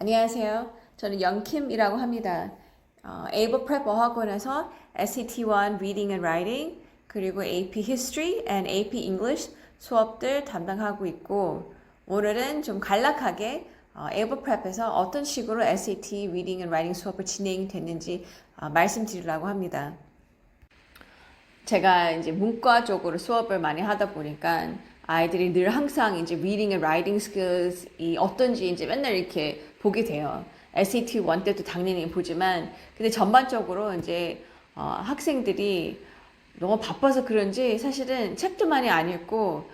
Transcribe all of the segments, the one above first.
안녕하세요. 저는 영킴이라고 합니다. 에이버 프랩 어학원에서 SAT1 Reading and Writing 그리고 AP History and AP English 수업들 담당하고 있고 오늘은 좀 간략하게 에이버 프랩에서 어떤 식으로 SAT Reading and Writing 수업을 진행됐는지 말씀드리려고 합니다. 제가 이제 문과 쪽으로 수업을 많이 하다 보니까 아이들이 늘 항상 이제 reading and writing skills이 어떤지 이제 맨날 이렇게 보게 돼요. SAT 1 때도 당연히 보지만, 근데 전반적으로 이제 학생들이 너무 바빠서 그런지 사실은 책도 많이 안 읽고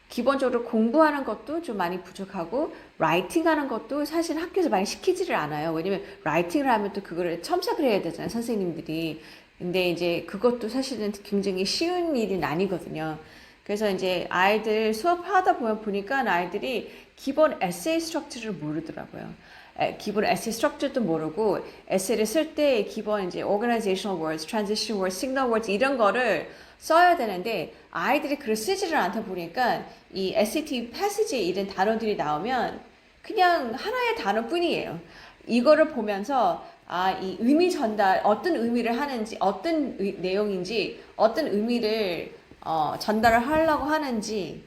기본적으로 공부하는 것도 좀 많이 부족하고 라이팅 하는 것도 사실 학교에서 많이 시키지를 않아요. 왜냐면 라이팅을 하면 또 그거를 첨삭을 해야 되잖아요, 선생님들이. 근데 이제 그것도 사실은 굉장히 쉬운 일은 아니거든요. 그래서 이제 아이들 수업하다 보니까 아이들이 기본 에세이 스트럭처를 모르더라고요. 기본 에세이 스트럭처도 모르고 에세이를 쓸 때 기본 이제 organizational words, transition words, signal words 이런 거를 써야 되는데 아이들이 글을 쓰지를 않다 보니까 이 SAT 패시지에 이런 단어들이 나오면 그냥 하나의 단어뿐이에요. 이거를 보면서 이 의미 전달, 어떤 의미를 하는지, 어떤 내용인지, 어떤 의미를 전달을 하려고 하는지,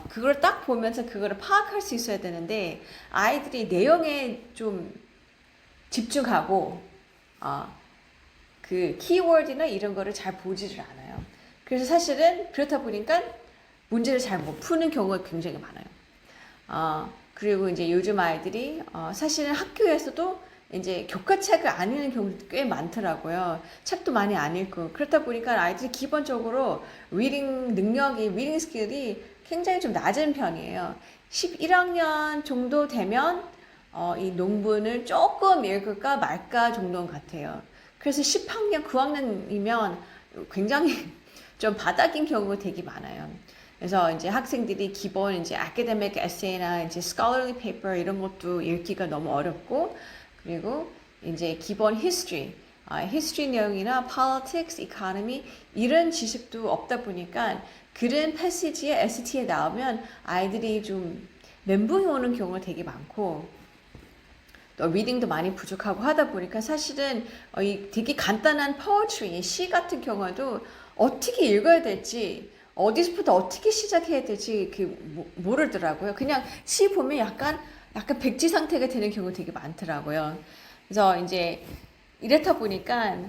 그걸 딱 보면서 그거를 파악할 수 있어야 되는데, 아이들이 내용에 좀 집중하고, 그 키워드나 이런 거를 잘 보지를 않아요. 그래서 사실은 그렇다 보니까 문제를 잘 못 푸는 경우가 굉장히 많아요. 그리고 이제 요즘 아이들이, 사실은 학교에서도 이제 교과책을 안 읽는 경우도 꽤 많더라고요. 책도 많이 안 읽고. 그렇다 보니까 아이들이 기본적으로 리딩 능력이, 리딩 스킬이 굉장히 좀 낮은 편이에요. 11학년 정도 되면 이 논문을 조금 읽을까 말까 정도 같아요. 그래서 10학년, 9학년이면 굉장히 좀 바닥인 경우가 되게 많아요. 그래서 이제 학생들이 기본 이제 academic essay나 이제 scholarly paper 이런 것도 읽기가 너무 어렵고, 그리고 이제 기본 history, history 내용이나 politics, economy 이런 지식도 없다 보니까 그런 패시지에 SAT에 나오면 아이들이 좀 멘붕이 오는 경우가 되게 많고 또 리딩도 많이 부족하고 하다 보니까 사실은 이 되게 간단한 poetry, 시 같은 경우도 어떻게 읽어야 될지 어디서부터 어떻게 시작해야 될지 모르더라고요. 그냥 시 보면 약간 백지 상태가 되는 경우 되게 많더라고요. 그래서 이제 이렇다 보니까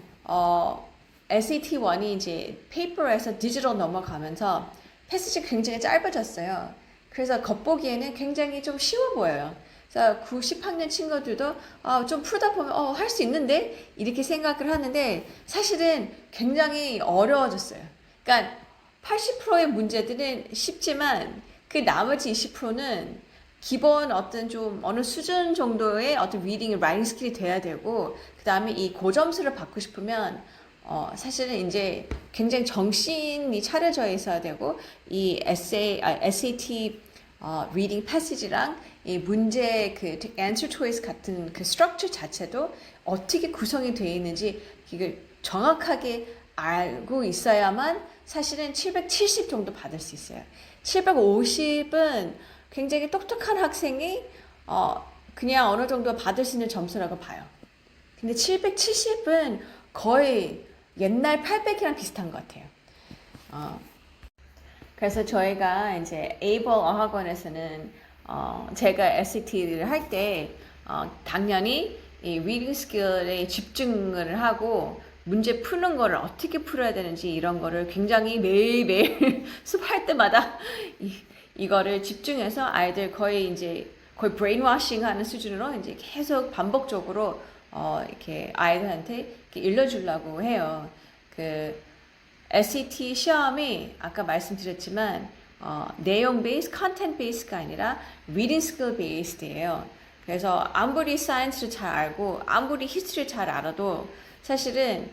SAT1이 이제 페이퍼에서 디지털 넘어가면서 패시지가 굉장히 짧아졌어요. 그래서 겉보기에는 굉장히 좀 쉬워 보여요. 그래서 9, 10학년 친구들도 좀 풀다 보면 할 수 있는데 이렇게 생각을 하는데 사실은 굉장히 어려워졌어요. 그러니까 80%의 문제들은 쉽지만 그 나머지 20%는 기본 어떤 좀 어느 수준 정도의 어떤 리딩, 라이팅 스킬이 돼야 되고 그 다음에 이 고점수를 받고 싶으면 사실은 이제 굉장히 정신이 차려져 있어야 되고 이 SAT reading passage랑 이 문제 그 answer choice 같은 그 structure 자체도 어떻게 구성이 되어 있는지 이걸 정확하게 알고 있어야만 사실은 770 정도 받을 수 있어요. 750은 굉장히 똑똑한 학생이 그냥 어느 정도 받을 수 있는 점수라고 봐요. 근데 770은 거의 옛날 800이랑 비슷한 것 같아요. 그래서 저희가 이제 에이버 어학원에서는 제가 SAT를 할 때 당연히 이 리딩 스킬에 집중을 하고 문제 푸는 거를 어떻게 풀어야 되는지 이런 거를 굉장히 매일매일 수업할 때마다 이거를 집중해서 아이들 거의 브레인워싱 하는 수준으로 이제 계속 반복적으로 이렇게 아이들한테 이렇게 일러주려고 해요. 그 SAT 시험이 아까 말씀드렸지만 내용 베이스, 컨텐트 베이스가 아니라 리딩 스킬 베이스드예요. 그래서 아무리 사이언스를 잘 알고 아무리 히스토리를 잘 알아도 사실은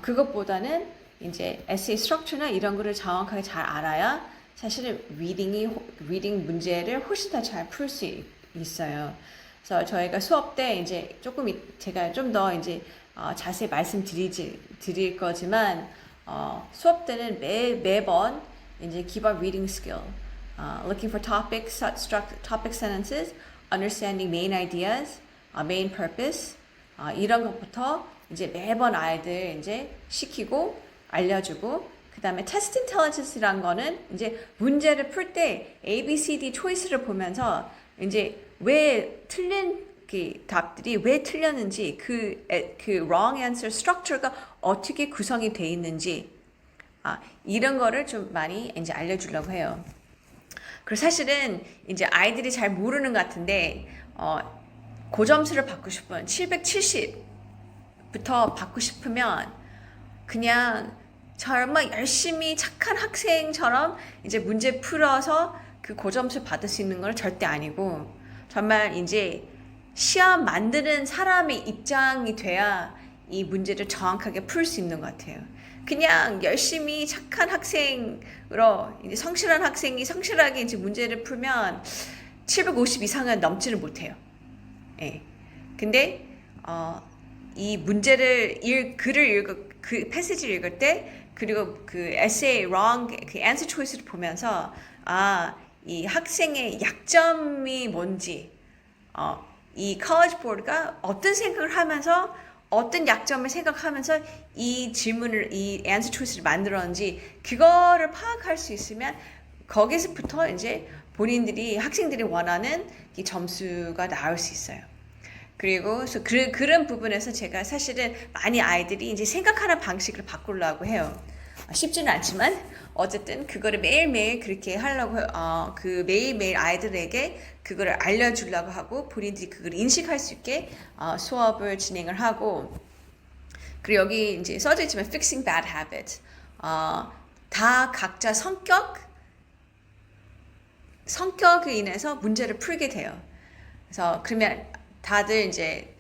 그것보다는 이제 에세이 스트럭처나 이런 거를 정확하게 잘 알아야 사실은 리딩 문제를 훨씬 더 잘 풀 수 있어요. 그래서 저희가 수업 때 이제 조금 제가 좀 더 이제 자세히 드릴 거지만 수업 때는 매번 이제 기본 reading skill, looking for topic sentences, understanding main ideas, main purpose, 이런 것부터 이제 매번 아이들 이제 시키고 알려주고, 그 다음에 test intelligence라는 거는 이제 문제를 풀 때 A, B, C, D 초이스를 보면서 이제 왜 틀린 그 답들이 왜 틀렸는지, 그 wrong answer structure가 어떻게 구성이 돼 있는지, 이런 거를 좀 많이 이제 알려주려고 해요. 그리고 사실은 이제 아이들이 잘 모르는 것 같은데, 고점수를 받고 싶으면 770부터 받고 싶으면 그냥 정말 열심히 착한 학생처럼 이제 문제 풀어서 그 고점수 받을 수 있는 건 절대 아니고, 정말 이제 시험 만드는 사람의 입장이 돼야 이 문제를 정확하게 풀 수 있는 것 같아요. 그냥 열심히 착한 학생으로 이제 성실한 학생이 성실하게 이제 문제를 풀면 750 이상은 넘지를 못해요. 예. 근데 이 문제를 그 패시지를 읽을 때, 그리고 그 essay wrong 그 answer choice를 보면서 이 학생의 약점이 뭔지, 이 college board가 어떤 생각을 하면서 어떤 약점을 생각하면서 이 질문을, 이 answer choice를 만들었는지 그거를 파악할 수 있으면 거기서부터 이제 본인들이, 학생들이 원하는 이 점수가 나올 수 있어요. 그리고 그런 부분에서 제가 사실은 많이 아이들이 이제 생각하는 방식을 바꾸려고 해요. 쉽지는 않지만 어쨌든 그거를 매일매일 그렇게 하려고, 그 매일매일 아이들에게 그거를 알려주려고 하고, 본인들이 그걸 인식할 수 있게 수업을 진행을 하고, 그리고 여기 이제 써져 있지만 fixing bad habits, 다 각자 성격에 인해서 문제를 풀게 돼요. 그래서 그러면 다들 이제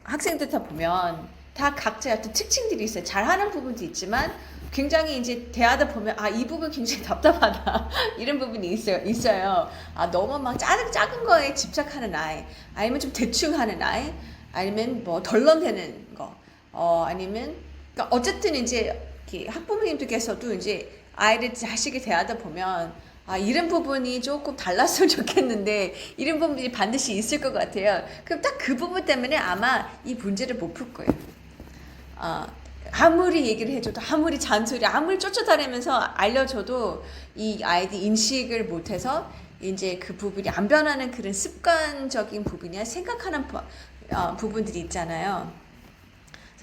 학생들 다 보면 다 각자의 어떤 특징들이 있어요. 잘하는 부분도 있지만 굉장히 이제 대하다 보면 이 부분 굉장히 답답하다 이런 부분이 있어요. 너무 막 작은 거에 집착하는 아이, 아니면 좀 대충 하는 아이, 아니면 뭐 덜렁대는 거, 아니면 그러니까 어쨌든 이제 학부모님들께서도 이제 아이를 자식이 대하다 보면 이런 부분이 조금 달랐으면 좋겠는데 이런 부분이 반드시 있을 것 같아요. 그럼 딱 그 부분 때문에 아마 이 문제를 못 풀 거예요. 아무리 얘기를 해줘도, 아무리 잔소리, 아무리 쫓아다니면서 알려줘도 이 아이들 인식을 못해서 이제 그 부분이 안 변하는 그런 습관적인 부분이야 생각하는 부분들이 있잖아요.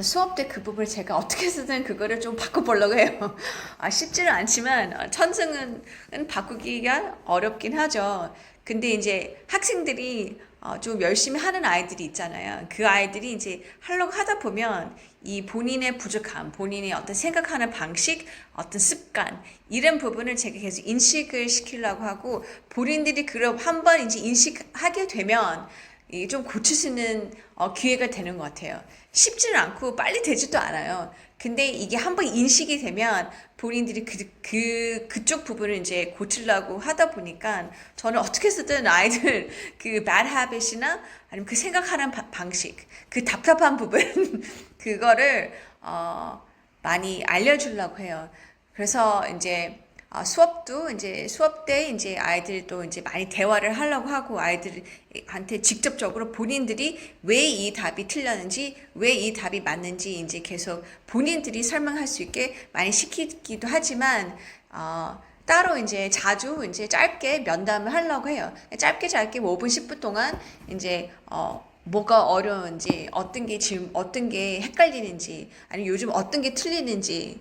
수업 때 그 부분을 제가 어떻게 해서든 그거를 좀 바꿔보려고 해요. 쉽지는 않지만 천승은 바꾸기가 어렵긴 하죠. 근데 이제 학생들이 좀 열심히 하는 아이들이 있잖아요. 그 아이들이 이제 하려고 하다 보면 이 본인의 부족함, 본인의 어떤 생각하는 방식, 어떤 습관, 이런 부분을 제가 계속 인식을 시키려고 하고, 본인들이 그걸 한번 이제 인식하게 되면 이게 좀 고칠 수 있는 기회가 되는 것 같아요. 쉽지는 않고 빨리 되지도 않아요. 근데 이게 한번 인식이 되면 본인들이 그쪽 부분을 이제 고치려고 하다 보니까 저는 어떻게 해서든 아이들 그 bad habit이나 아니면 그 생각하는 방식, 그 답답한 부분 그거를 많이 알려주려고 해요. 그래서 이제 수업도 이제 수업 때 이제 아이들도 이제 많이 대화를 하려고 하고, 아이들한테 직접적으로 본인들이 왜 이 답이 틀렸는지, 왜 이 답이 맞는지 이제 계속 본인들이 설명할 수 있게 많이 시키기도 하지만, 따로 이제 자주 이제 짧게 면담을 하려고 해요. 짧게 5분 10분 동안 이제 뭐가 어려운지, 어떤 게 헷갈리는지, 아니면 요즘 어떤 게 틀리는지,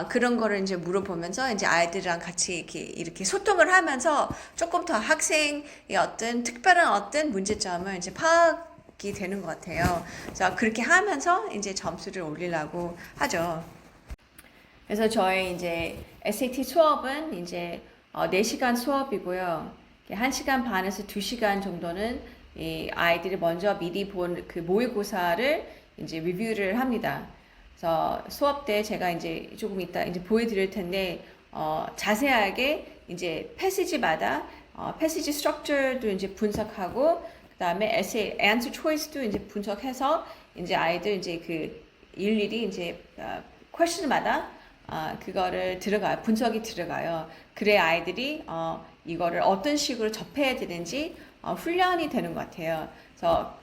그런 거를 이제 물어보면서 이제 아이들이랑 같이 이렇게 소통을 하면서 조금 더 학생의 어떤 특별한 어떤 문제점을 이제 파악이 되는 것 같아요. 그래서 그렇게 하면서 이제 점수를 올리려고 하죠. 그래서 저희 이제 SAT 수업은 이제 4시간 수업이고요. 1시간 반에서 2시간 정도는 이 아이들이 먼저 미리 본 그 모의고사를 이제 리뷰를 합니다. 그래서 수업 때 제가 이제 조금 이따 이제 보여드릴 텐데, 자세하게 이제 패시지마다 패시지 스트럭처도 이제 분석하고, 그 다음에 essay answer choice도 이제 분석해서 이제 아이들 이제 그 일일이 이제 퀘스천마다 그거를 분석이 들어가요. 그래 아이들이 이거를 어떤 식으로 접해야 되는지, 훈련이 되는 것 같아요. 그래서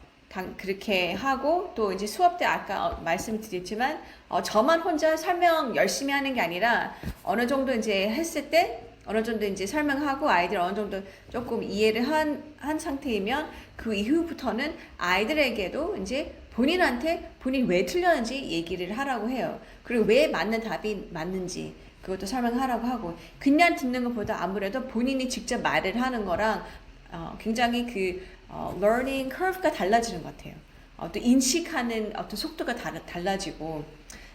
그렇게 하고 또 이제 수업 때 아까 말씀드렸지만 저만 혼자 설명 열심히 하는 게 아니라 어느 정도 이제 했을 때 어느 정도 이제 설명하고 아이들 어느 정도 조금 이해를 한 상태이면 그 이후부터는 아이들에게도 이제 본인한테 본인이 왜 틀렸는지 얘기를 하라고 해요. 그리고 왜 맞는 답이 맞는지 그것도 설명하라고 하고 그냥 듣는 것보다 아무래도 본인이 직접 말을 하는 거랑 굉장히 learning curve가 달라지는 것 같아요. 또 인식하는 어떤 속도가 달라지고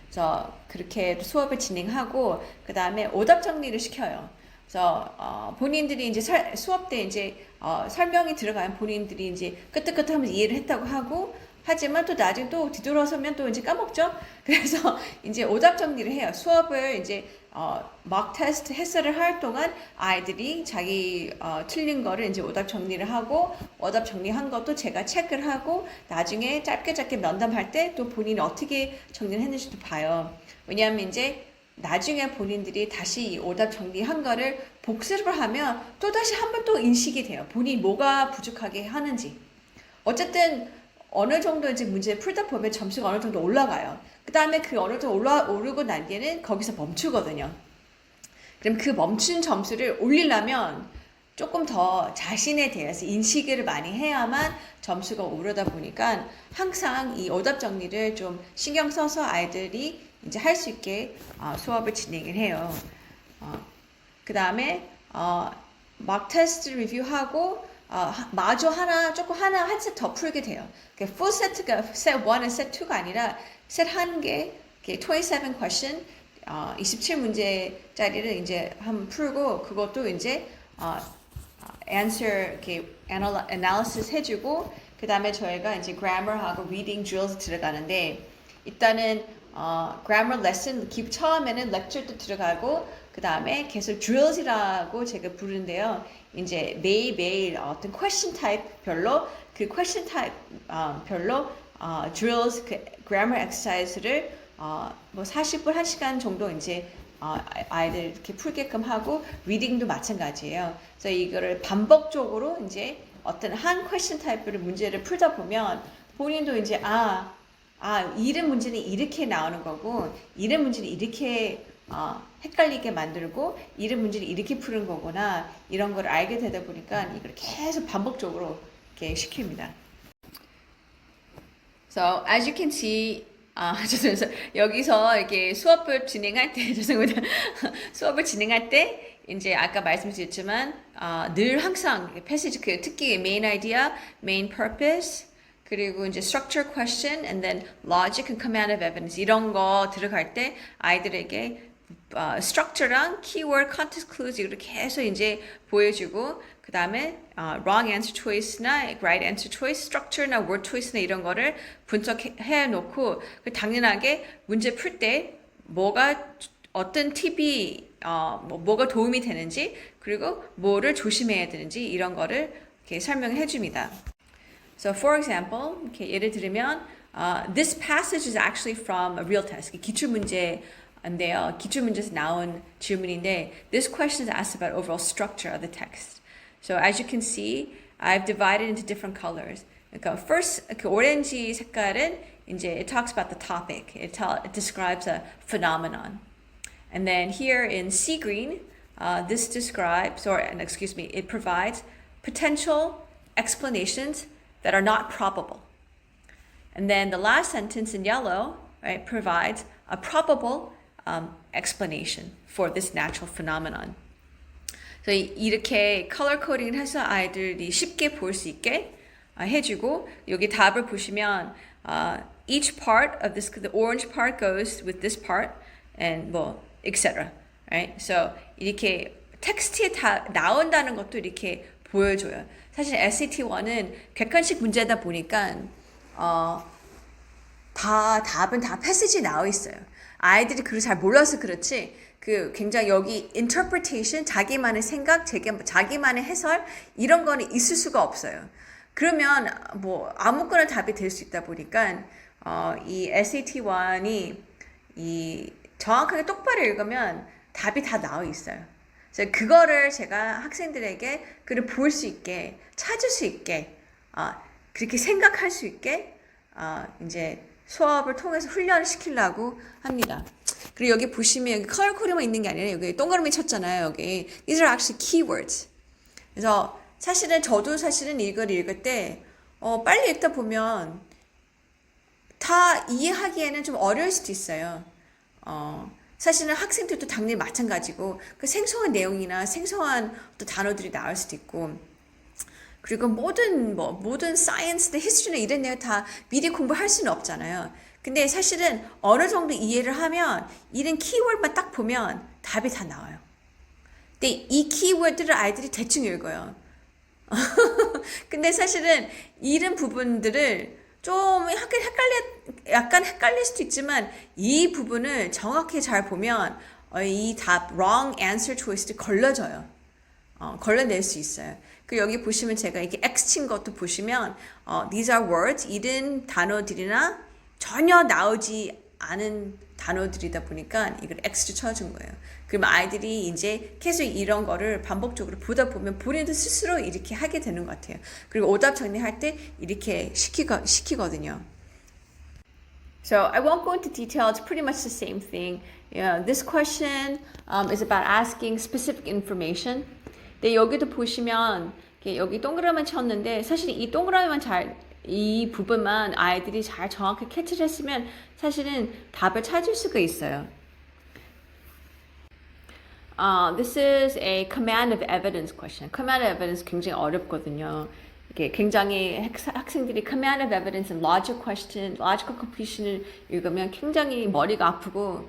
그래서 그렇게 수업을 진행하고 그 다음에 오답 정리를 시켜요. 그래서 본인들이 이제 수업 때 이제 설명이 들어가면 본인들이 이제 끄떡끄떡하면서 이해를 했다고 하고 하지만 또 나중에 또 뒤돌아서면 또 이제 까먹죠. 그래서 이제 오답 정리를 해요. 수업을 이제 mock 테스트 해설을 할 동안 아이들이 자기 틀린 거를 이제 오답 정리를 하고 오답 정리한 것도 제가 체크를 하고 나중에 짧게 면담할 때 또 본인이 어떻게 정리를 했는지도 봐요. 왜냐하면 이제 나중에 본인들이 다시 이 오답 정리한 거를 복습을 하면 또다시 한 번 또 인식이 돼요. 본인이 뭐가 부족하게 하는지. 어쨌든 어느 정도 이제 문제 풀다 보면 점수가 어느 정도 올라가요. 그 다음에 그 어느 정도 오르고 난 뒤에는 거기서 멈추거든요. 그럼 그 멈춘 점수를 올리려면 조금 더 자신에 대해서 인식을 많이 해야만 점수가 오르다 보니까 항상 이 오답 정리를 좀 신경 써서 아이들이 이제 할 수 있게 수업을 진행을 해요. 그 다음에 mock 테스트 리뷰하고 마저 조금 한 셋 더 풀게 돼요. full 세트가 set 1은 set 2가 아니라 set 1개, 27 question, 27문제짜리를 이제 한번 풀고 그것도 이제 answer 이렇게 analysis 해주고 그 다음에 저희가 이제 grammar하고 reading drills 들어가는데 일단은 grammar lesson 처음에는 lecture도 들어가고 그 다음에 계속 drills이라고 제가 부르는데요. 이제 매일 어떤 question type 별로 그 question type 별로 drills 그 grammar exercise를 뭐 40분 1시간 정도 이제 아이들 이렇게 풀게끔 하고 reading도 마찬가지예요. 그래서 이거를 반복적으로 이제 어떤 한 question type를 문제를 풀다 보면 본인도 이제 이런 문제는 이렇게 나오는 거고 이런 문제는 이렇게 헷갈리게 만들고 이런 문제를 이렇게 푸는 거구나 이런 걸 알게 되다 보니까 이걸 계속 반복적으로 이렇게 시킵니다. So as you can see, 죄송해요. 여기서 이렇게 수업을 진행할 때 죄송합니다. 수업을 진행할 때 이제 아까 말씀드렸지만 늘 항상 패시지 특히 main idea, main purpose 그리고 이제 structure question and then logic and command of evidence 이런 거 들어갈 때 아이들에게 structure랑 keyword, context clues 이렇게 계속 이제 보여주고 그 다음에 wrong answer choice나 right answer choice, structure나 word choice나 이런 거를 분석해 놓고 당연하게 문제 풀 때 뭐가 어떤 팁이 뭐가 도움이 되는지 그리고 뭐를 조심해야 되는지 이런 거를 이렇게 설명해 줍니다. So for example, 이렇게 예를 들면 this passage is actually from a real test. 기출 문제인데요. 기출 문제에서 나온 질문인데 this question is asked about overall structure of the text. So as you can see, I've divided into different colors. 그러니까 first 그 오렌지 색깔은 이제 it talks about the topic. It describes a phenomenon. And then here in sea green, this describes it provides potential explanations that are not probable. And then the last sentence in yellow, right, provides a probable explanation for this natural phenomenon. So 이렇게 color coding을 해서 아이들이 쉽게 볼 수 있게 해주고 여기 답을 보시면 each part of this, the orange part goes with this part and 뭐 etc. Right? So 이렇게 텍스트에 다 나온다는 것도 이렇게 보여줘요. 사실 SAT1은 객관식 문제다 보니까 답은 다 패시지 나와 있어요. 아이들이 그걸 잘 몰라서 그렇지 굉장히 여기 interpretation, 자기만의 생각, 자기만의 해설 이런 거는 있을 수가 없어요. 그러면 뭐 아무거나 답이 될 수 있다 보니까 이 SAT1이 이 정확하게 똑바로 읽으면 답이 다 나와 있어요. 그래서 그거를 제가 학생들에게 그를 볼 수 있게, 찾을 수 있게, 그렇게 생각할 수 있게, 이제 수업을 통해서 훈련을 시키려고 합니다. 그리고 여기 보시면 여기 컬러 코드만 있는 게 아니라 여기 동그라미 쳤잖아요. 여기 these are actually keywords. 그래서 사실은 저도 사실은 이걸 읽을 때 빨리 읽다 보면 다 이해하기에는 좀 어려울 수도 있어요. 사실은 학생들도 당연히 마찬가지고 그 생소한 내용이나 생소한 어떤 단어들이 나올 수도 있고 그리고 모든 사이언스나 히스토리나 이런 내용 다 미리 공부할 수는 없잖아요. 근데 사실은 어느 정도 이해를 하면 이런 키워드만 딱 보면 답이 다 나와요. 근데 이 키워드를 아이들이 대충 읽어요. 근데 사실은 이런 부분들을 좀 약간 헷갈릴 수도 있지만 이 부분을 정확히 잘 보면 이 답, wrong answer choice를 걸러져요. 걸러낼 수 있어요. 그 여기 보시면 제가 이렇게 X 친 것도 보시면 these are words, 이런 단어들이나 전혀 나오지 않은 단어들이다 보니까 이걸 X를 쳐준 거예요. 그러면 아이들이 이제 계속 이런 거를 반복적으로 보다 보면 본인도 스스로 이렇게 하게 되는 것 같아요. 그리고 오답 정리할 때 이렇게 시키거든요. So I won't go into detail. It's pretty much the same thing. This question is about asking specific information. 근데 여기도 보시면 여기 동그라미 쳤는데 사실 이 동그라미만 이 부분만 아이들이 잘 정확히 캐치를 했으면 사실은 답을 찾을 수가 있어요. This is a command of evidence question. Command of evidence 굉장히 어렵거든요. 이게 굉장히 학생들이 command of evidence and logic question, logical completion을 읽으면 굉장히 머리가 아프고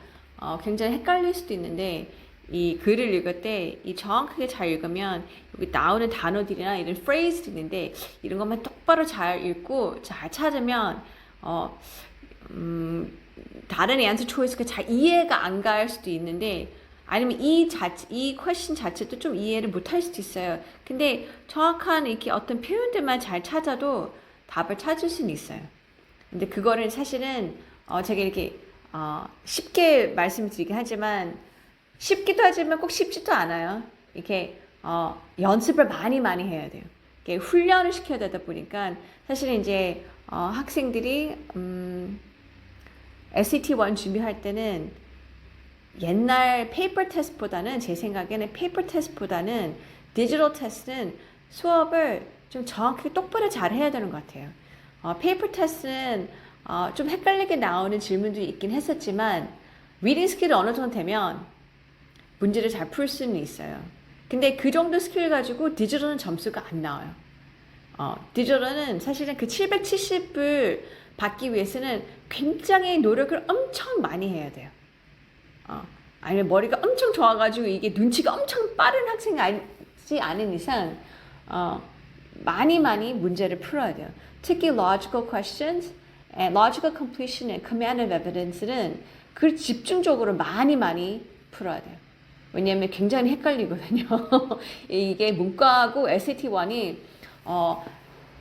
굉장히 헷갈릴 수도 있는데 이 글을 읽을 때 이 정확하게 잘 읽으면 여기 나오는 단어들이나 이런 phrase도 있는데 이런 것만 똑바로 잘 읽고 잘 찾으면 다른 answer choice가 잘 이해가 안 갈 수도 있는데 아니면 이 question 자체도 좀 이해를 못 할 수도 있어요. 근데 정확한 이렇게 어떤 표현들만 잘 찾아도 답을 찾을 수는 있어요. 근데 그거를 사실은 제가 이렇게 쉽게 말씀드리긴 하지만 쉽기도 하지만 꼭 쉽지도 않아요. 이렇게 연습을 많이 해야 돼요. 이렇게 훈련을 시켜야 되다 보니까 사실은 이제 학생들이 SAT1 준비할 때는 옛날 페이퍼 테스트보다는 제 생각에는 페이퍼 테스트보다는 디지털 테스트는 수업을 좀 정확히 똑바로 잘 해야 되는 것 같아요. 페이퍼 테스트는 좀 헷갈리게 나오는 질문들이 있긴 했었지만 리딩 스킬이 어느 정도 되면 문제를 잘 풀 수는 있어요. 근데 그 정도 스킬 가지고 디지털은 점수가 안 나와요. 디지털은 사실은 그 770을 받기 위해서는 굉장히 노력을 엄청 많이 해야 돼요. 아니면 머리가 엄청 좋아가지고 이게 눈치가 엄청 빠른 학생이 아니지 않은 이상 많이 문제를 풀어야 돼요. 특히 logical questions, and logical completion and command of evidence는 그 집중적으로 많이 풀어야 돼요. 왜냐하면 굉장히 헷갈리거든요. 이게 문과하고 SAT1이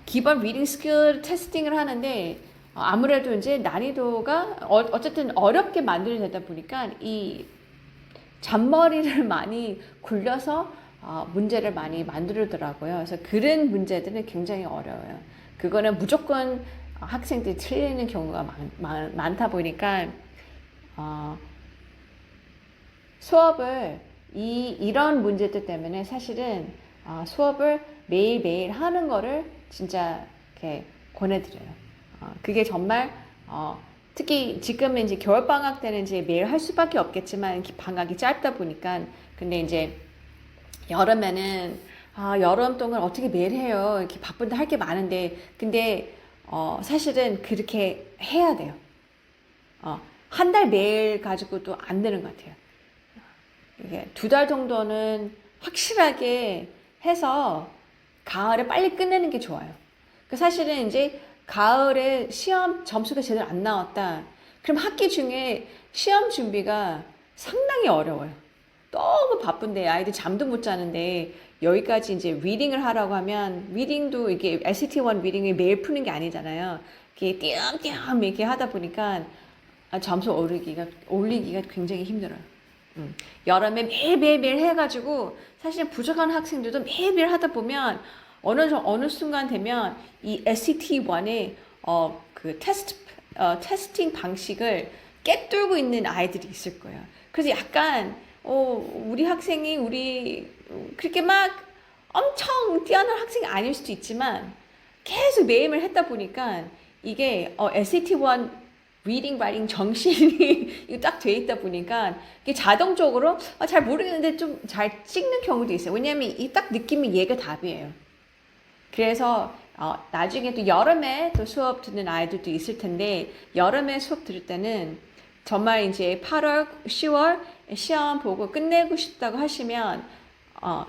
기본 리딩 스킬 테스팅을 하는데 아무래도 이제 난이도가 어쨌든 어렵게 만들어내다 보니까 이 잔머리를 많이 굴려서 문제를 많이 만들더라고요. 그래서 그런 문제들은 굉장히 어려워요. 그거는 무조건 학생들이 틀리는 경우가 많다 보니까 수업을 이런 문제들 때문에 사실은 수업을 매일매일 하는 거를 진짜 이렇게 권해드려요. 그게 정말 특히 지금은 이제 겨울방학 때는 이제 매일 할 수밖에 없겠지만 방학이 짧다 보니까 근데 이제 여름에는 여름 동안 어떻게 매일 해요. 이렇게 바쁜데 할 게 많은데 근데 사실은 그렇게 해야 돼요. 한 달 매일 가지고도 안 되는 것 같아요. 이게 2달 정도는 확실하게 해서 가을에 빨리 끝내는 게 좋아요. 사실은 이제 가을에 시험 점수가 제대로 안 나왔다. 그럼 학기 중에 시험 준비가 상당히 어려워요. 너무 바쁜데 아이들 잠도 못 자는데 여기까지 이제 리딩을 하라고 하면 리딩도 이게 SAT1 리딩을 매일 푸는 게 아니잖아요. 이렇게 띄엄띄엄 이렇게 하다 보니까 점수 올리기가 굉장히 힘들어요. 여름에 매일매일 해가지고 사실 부족한 학생들도 매일매일 하다 보면 어느 순간 되면 이 SAT1의 그 테스팅 방식을 깨뚫고 있는 아이들이 있을 거예요. 그래서 약간 우리 학생이 그렇게 막 엄청 뛰어난 학생이 아닐 수도 있지만 계속 매일매일 했다 보니까 이게 SAT1 reading, writing 정신이 이거 딱 돼 있다 보니까 이게 자동적으로 잘 모르겠는데 좀 잘 찍는 경우도 있어요. 왜냐면 이 딱 느낌이 얘가 답이에요. 그래서 나중에 또 여름에 또 수업 듣는 아이들도 있을 텐데 여름에 수업 들을 때는 정말 이제 8월, 10월 시험 보고 끝내고 싶다고 하시면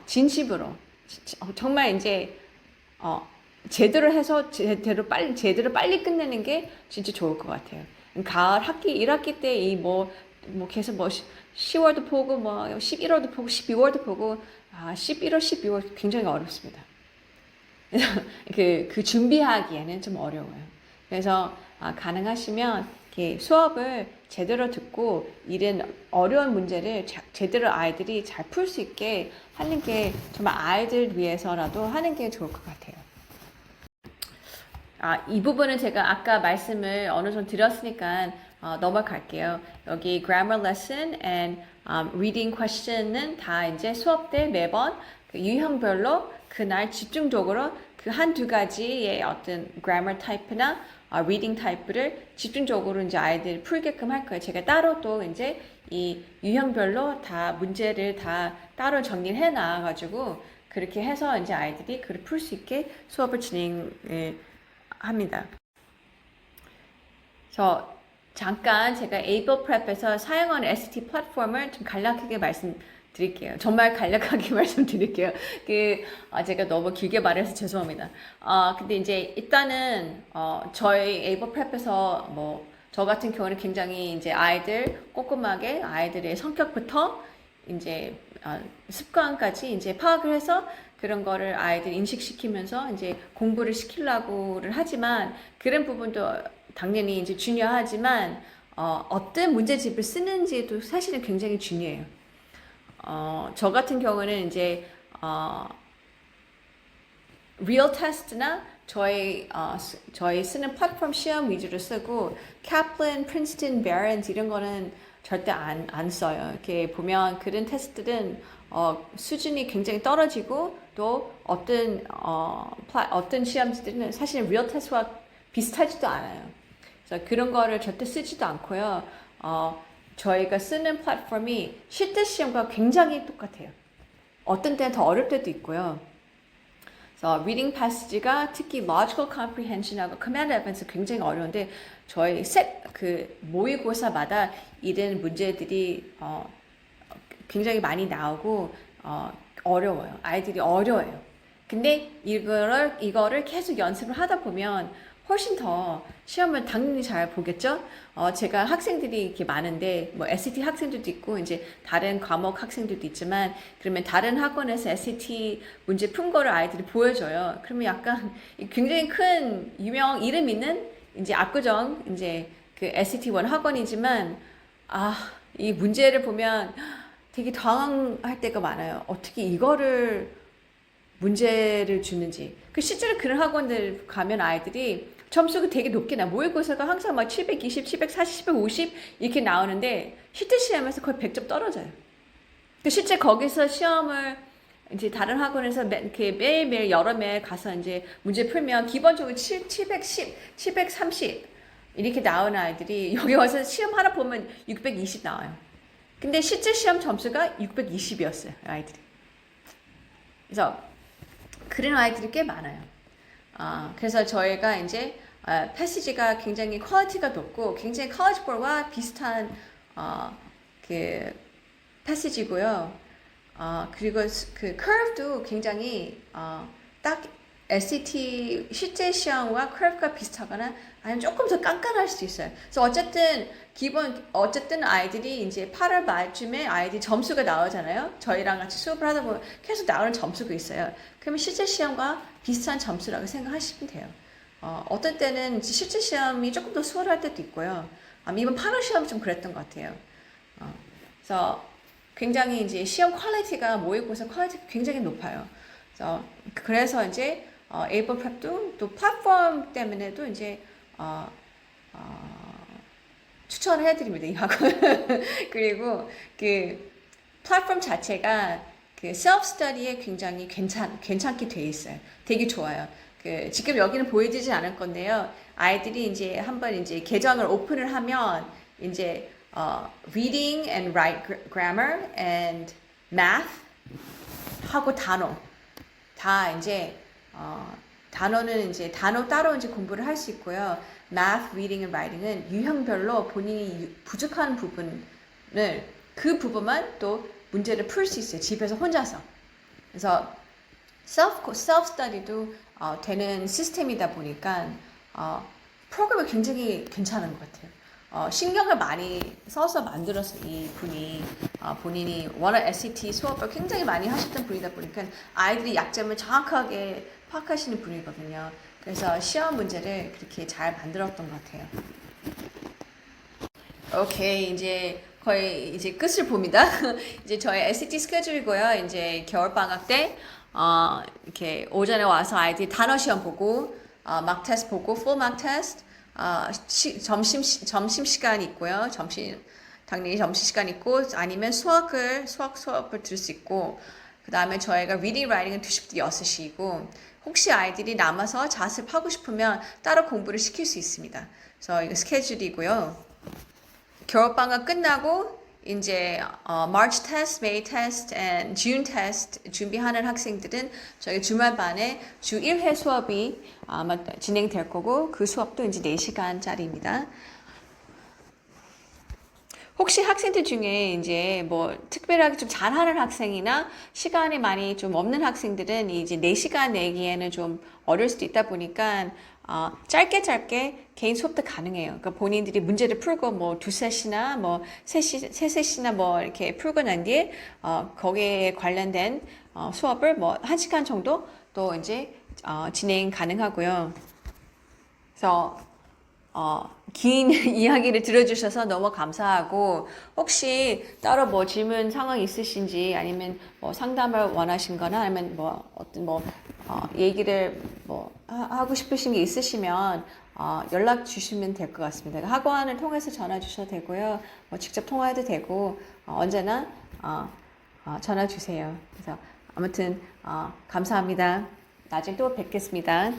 진심으로 정말 이제 제대로 해서 제대로 빨리 끝내는 게 진짜 좋을 것 같아요. 가을 학기 1학기 때 뭐 계속 10월도 보고 11월도 보고 12월도 보고 11월, 12월 굉장히 어렵습니다. 그 준비하기에는 좀 어려워요. 그래서 가능하시면 이렇게 수업을 제대로 듣고 이런 어려운 문제를 제대로 아이들이 잘 풀 수 있게 하는 게 정말 아이들 위해서라도 하는 게 좋을 것 같아요. 이 부분은 제가 아까 말씀을 어느 정도 드렸으니까 넘어갈게요. 여기 grammar lesson and reading question은 다 이제 수업 때 매번 그 유형별로 그날 집중적으로 그 한두 가지의 어떤 grammar 타입이나 reading 타입을 집중적으로 이제 아이들 풀게끔 할 거예요. 제가 따로 또 이제 이 유형별로 다 문제를 다 따로 정리를 해 놔가지고 그렇게 해서 이제 아이들이 그걸 풀 수 있게 수업을 합니다. 잠깐 제가 Able Prep에서 사용하는 SAT 플랫폼을 좀 간략하게 말씀드릴게요. 정말 간략하게 말씀드릴게요. 제가 너무 길게 말해서 죄송합니다. 근데 이제 일단은 저희 Able Prep에서 저 같은 경우는 굉장히 이제 아이들 꼼꼼하게 아이들의 성격부터 이제 습관까지 이제 파악을 해서 그런 거를 아이들 인식시키면서 이제 공부를 시키려고를 하지만 그런 부분도 당연히 이제 중요하지만 어떤 문제집을 쓰는지도 사실은 굉장히 중요해요. 저 같은 경우는 이제 real test나 저희 쓰는 플랫폼 시험 위주로 쓰고 Kaplan, Princeton, Barron's 이런 거는 절대 안 써요. 이렇게 보면 그런 테스트들은 수준이 굉장히 떨어지고 또 어떤 시험지들은 사실 real test와 비슷하지도 않아요. 그래서 그런 거를 절대 쓰지도 않고요. 저희가 쓰는 플랫폼이 실제 시험과 굉장히 똑같아요. 어떤 때는 더 어려울 때도 있고요. 그래서 reading passage가 특히 logical comprehension하고 command evidence 굉장히 어려운데 저희 모의고사마다 이런 문제들이 굉장히 많이 나오고 어려워요. 아이들이 어려워요. 근데 이거를 계속 연습을 하다 보면 훨씬 더 시험을 당연히 잘 보겠죠? 제가 학생들이 이렇게 많은데, SAT 학생들도 있고, 이제 다른 과목 학생들도 있지만, 그러면 다른 학원에서 SAT 문제 푼 거를 아이들이 보여줘요. 그러면 약간 굉장히 큰 이름 있는, 이제 압구정, 이제 그 SAT1 학원이지만, 이 문제를 보면 되게 당황할 때가 많아요. 어떻게 이거를 문제를 주는지. 실제로 그런 학원들 가면 아이들이 점수가 되게 높게 나. 모의고사가 항상 720, 740, 750 이렇게 나오는데 실제 시험에서 거의 100점 떨어져요. 실제 거기서 시험을 이제 다른 학원에서 이렇게 매일매일 여러 매 가서 이제 문제 풀면 기본적으로 710, 730 이렇게 나오는 아이들이 여기 와서 시험 하나 보면 620 나와요. 근데 실제 시험 점수가 620이었어요, 아이들이. 그래서 그런 아이들이 꽤 많아요. 그래서 저희가 이제 패시지가 굉장히 퀄리티가 높고 굉장히 컬리지볼과 비슷한 그 패시지고요. 그리고 그 커브도 굉장히 딱 SAT 실제 시험과 커브가 비슷하거나 아니면 조금 더 깐깐할 수 있어요. 그래서 어쨌든 아이들이 이제 8월 말쯤에 아이들이 점수가 나오잖아요. 저희랑 같이 수업을 하다 보면 계속 나오는 점수가 있어요. 그러면 실제 시험과 비슷한 점수라고 생각하시면 돼요. 어떤 때는 실제 시험이 조금 더 수월할 때도 있고요. 이번 8월 시험이 좀 그랬던 것 같아요. 그래서 굉장히 이제 시험 퀄리티가 모의고사 퀄리티가 굉장히 높아요. 그래서 이제 에이버 프랩도 또 플랫폼 때문에도 이제 추천을 해드립니다, 이 학원. 그리고 그 플랫폼 자체가 그 셀프 스터디에 굉장히 괜찮게 돼 있어요. 되게 좋아요. 지금 여기는 보여지지 않을 건데요. 아이들이 이제 한번 이제 계정을 오픈을 하면 이제 reading and write grammar and math 하고 단어 다 이제 단어는 이제 단어 따로 이제 공부를 할 수 있고요. math, reading and writing은 유형별로 본인이 부족한 부분을 그 부분만 또 문제를 풀 수 있어요. 집에서 혼자서. 그래서 self study도 되는 시스템이다 보니까 프로그램이 굉장히 괜찮은 것 같아요. 신경을 많이 써서 만들어서 이 분이 본인이 워낙 SAT 수업을 굉장히 많이 하셨던 분이다 보니까 아이들이 약점을 정확하게 파악하시는 분이거든요. 그래서 시험 문제를 그렇게 잘 만들었던 것 같아요. 오케이, 이제 거의 이제 끝을 봅니다. 이제 저희 SAT 스케줄이고요. 이제 겨울방학 때 이렇게 오전에 와서 아이들이 단어 시험 보고 막 테스트 보고 풀 막 테스트 점심 시간 있고요. 당연히 점심 시간 있고 아니면 수학 수업을 들을 수 있고 그 다음에 저희가 리딩 라이팅은 2시부터 6시이고 혹시 아이들이 남아서 자습하고 싶으면 따로 공부를 시킬 수 있습니다. 그래서 이거 스케줄이고요. 겨울방학 끝나고 이제 March test, May test, and June test 준비하는 학생들은 저희 주말반에 주 1회 수업이 아마 진행될 거고 그 수업도 이제 4시간짜리입니다. 혹시 학생들 중에 이제 뭐 특별하게 좀 잘하는 학생이나 시간이 많이 좀 없는 학생들은 이제 4시간 내기에는 좀 어려울 수도 있다 보니까 짧게 개인 수업도 가능해요. 그러니까 본인들이 문제를 풀고 뭐 2세시나 뭐 3세시나 뭐 이렇게 풀고 난 뒤에 거기에 관련된 수업을 뭐 1시간 정도 또 이제 진행 가능하고요. 그래서 긴 이야기를 들어주셔서 너무 감사하고 혹시 따로 뭐 질문 상황 있으신지 아니면 뭐 상담을 원하신 거나 아니면 뭐 어떤 뭐 얘기를 뭐 하고 싶으신 게 있으시면 연락 주시면 될 것 같습니다. 학원을 통해서 전화 주셔도 되고요. 뭐 직접 통화해도 되고 언제나 전화 주세요. 그래서 아무튼 감사합니다. 나중에 또 뵙겠습니다.